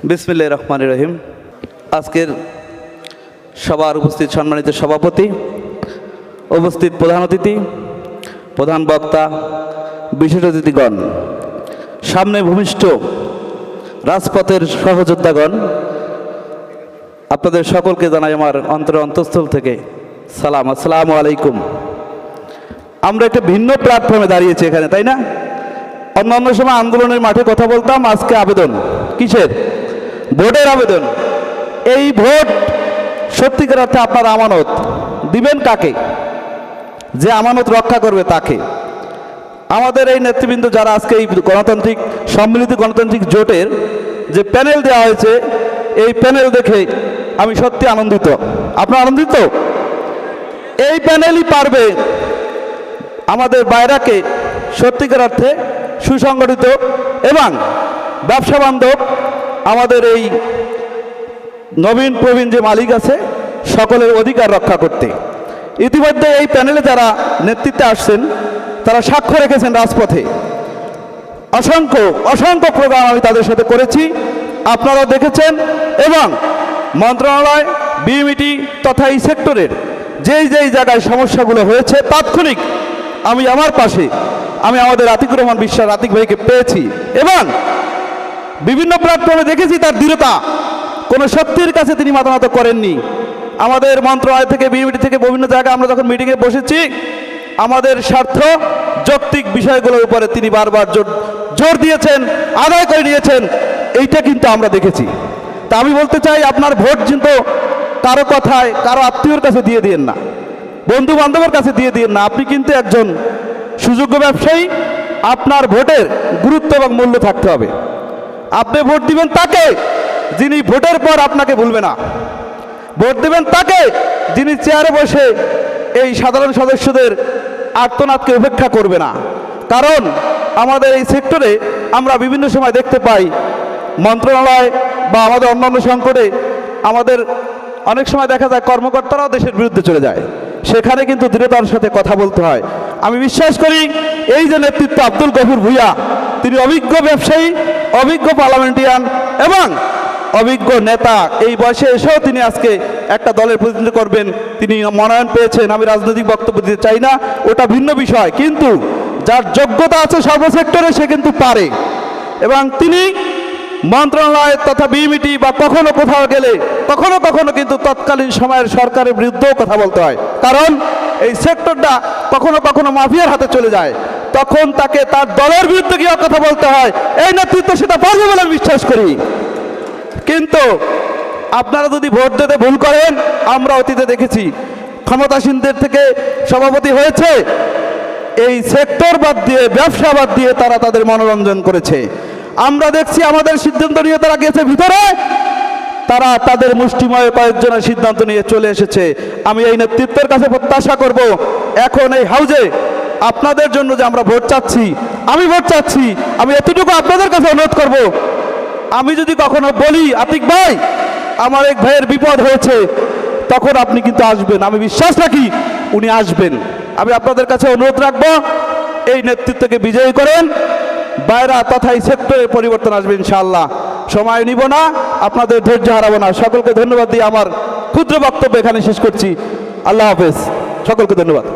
বিসমিল্লাহির রহমানির রহিম। আজকের সবার উপস্থিত সম্মানিত সভাপতি, উপস্থিত প্রধান অতিথি, প্রধান বক্তা, বিশেষ অতিথিগণ, সামনে ভূমিষ্ঠ রাজপথের সহযোদ্ধাগণ, আপনাদের সকলকে জানাই আমার অন্তঃস্থল থেকে সালাম, আসসালামু আলাইকুম। আমরা একটা ভিন্ন প্ল্যাটফর্মে দাঁড়িয়েছি এখানে, তাই না? অন্যান্য সময় আন্দোলনের মাঠে কথা বলতাম, আজকে আবেদন। কিসের? ভোটের আবেদন। এই ভোট সত্যিকার অর্থে আপনার আমানত। দিবেন কাকে? যে আমানত রক্ষা করবে তাকে। আমাদের এই নেতৃবৃন্দ যারা আজকে এই গণতান্ত্রিক সম্মিলিত গণতান্ত্রিক জোটের যে প্যানেল দেওয়া হয়েছে, এই প্যানেল দেখে আমি সত্যি আনন্দিত। আপনারা আনন্দিত? এই প্যানেলই পারবে আমাদের বাইরাকে সত্যিকার অর্থে সুসংগঠিত এবং ব্যবসা বান্ধব, আমাদের এই নবীন প্রবীণ যে মালিক আছে সকলের অধিকার রক্ষা করতে। ইতিমধ্যে এই প্যানেলে যারা নেতৃত্বে আসছেন তারা সাক্ষ্য রেখেছেন রাজপথে। অসংখ্য অসংখ্য প্রোগ্রাম আমি তাদের সাথে করেছি, আপনারা দেখেছেন। এবং মন্ত্রণালয়, বিএমইটি তথা এই সেক্টরের যেই যেই জায়গায় সমস্যাগুলো হয়েছে তাৎক্ষণিক আমি আমার পাশে আমাদের আতিকুর রহমান বিশ্বাস আতিক ভাইকে পেয়েছি এবং বিভিন্ন প্ল্যাটফর্মে দেখেছি তার দৃঢ়তা। কোনো শক্তির কাছে তিনি মাথা নত করেননি। আমাদের মন্ত্রণালয় থেকে, বিএমইটি থেকে বিভিন্ন জায়গায় আমরা যখন মিটিংয়ে বসেছি, আমাদের স্বার্থ যৌক্তিক বিষয়গুলোর উপরে তিনি বারবার জোর দিয়েছেন, আদায় করে নিয়েছেন। এইটা কিন্তু আমরা দেখেছি। তা আমি বলতে চাই, আপনার ভোট কিন্তু কারো কথায়, কারো আত্মীয়র কাছে দিয়ে দিয়েন না, বন্ধু বান্ধবের কাছে দিয়ে দিয়েন না। আপনি কিন্তু একজন সুযোগ্য ব্যবসায়ী। আপনার ভোটের গুরুত্ব এবং মূল্য থাকতে হবে। আপনি ভোট দিবেন তাকে যিনি ভোটের পর আপনাকে ভুলবে না। ভোট দেবেন তাকে যিনি চেয়ারে বসে এই সাধারণ সদস্যদের আর্তনাদকে উপেক্ষা করবে না। কারণ আমাদের এই সেক্টরে আমরা বিভিন্ন সময় দেখতে পাই, মন্ত্রণালয় বা আমাদের অন্যান্য সংকটে আমাদের অনেক সময় দেখা যায় কর্মকর্তারাও দেশের বিরুদ্ধে চলে যায়। সেখানে কিন্তু দৃঢ়তার সাথে কথা বলতে হয়। আমি বিশ্বাস করি এই যে নেতৃত্ব আব্দুল গফুর ভূঁইয়া, তিনি অভিজ্ঞ ব্যবসায়ী, অভিজ্ঞ পার্লামেন্টারিয়ান এবং অভিজ্ঞ নেতা। এই বয়সে এসেও তিনি আজকে একটা দলের প্রতিনিধিত্ব করবেন, তিনি মনোনয়ন পেয়েছেন। আমি রাজনৈতিক বক্তব্য দিতে চাই না, ওটা ভিন্ন বিষয়। কিন্তু যার যোগ্যতা আছে সর্বসেক্টরে সে কিন্তু পারে। এবং তিনি মন্ত্রণালয় তথা বিএমইটি বা কখনো কোথাও গেলে কখনো কখনো কিন্তু তৎকালীন সময়ের সরকারের বিরুদ্ধেও কথা বলতে হয়। কারণ এই সেক্টরটা কখনো কখনো মাফিয়ার হাতে চলে যায়, তখন তাকে তার দলের বিরুদ্ধে গিয়ে কথা বলতে হয়। এই নেতৃত্ব সেটা পারবে বলে আমি বিশ্বাস করি। কিন্তু আপনারা যদি ভোট দিতে ভুল করেন, আমরা অতীতে দেখেছি ক্ষমতাসীনদের থেকে সভাপতি হয়েছে, এই সেক্টর বাদ দিয়ে, ব্যবসা বাদ দিয়ে তারা তাদের মনোরঞ্জন করেছে। আমরা দেখছি আমাদের সিদ্ধান্ত নিয়ে তারা গেছে ভিতরে, তারা তাদের মুষ্টিময় কয়েকজনের সিদ্ধান্ত নিয়ে চলে এসেছে। আমি এই নেতৃত্বের কাছে প্রত্যাশা করব, এখন এই হাউজে আপনাদের জন্য যে আমরা ভোট চাচ্ছি, আমি ভোট চাচ্ছি, আমি এতটুকু আপনাদের কাছে অনুরোধ করব, আমি যদি কখনো বলি আতিক ভাই আমার এক ভাইয়ের বিপদ হয়েছে, তখন আপনি কিন্তু আসবেন। আমি বিশ্বাস রাখি উনি আসবেন। আমি আপনাদের কাছে অনুরোধ রাখবো, এই নেতৃত্বকে বিজয়ী করেন, বাইরা তথা এই সেক্টরে পরিবর্তন আসবে ইনশাআল্লাহ। সময় নিব না, আপনাদের ধৈর্য হারাবো না। সকলকে ধন্যবাদ দিয়ে আমার ক্ষুদ্র বক্তব্য এখানে শেষ করছি। আল্লাহ হাফেজ, সকলকে ধন্যবাদ।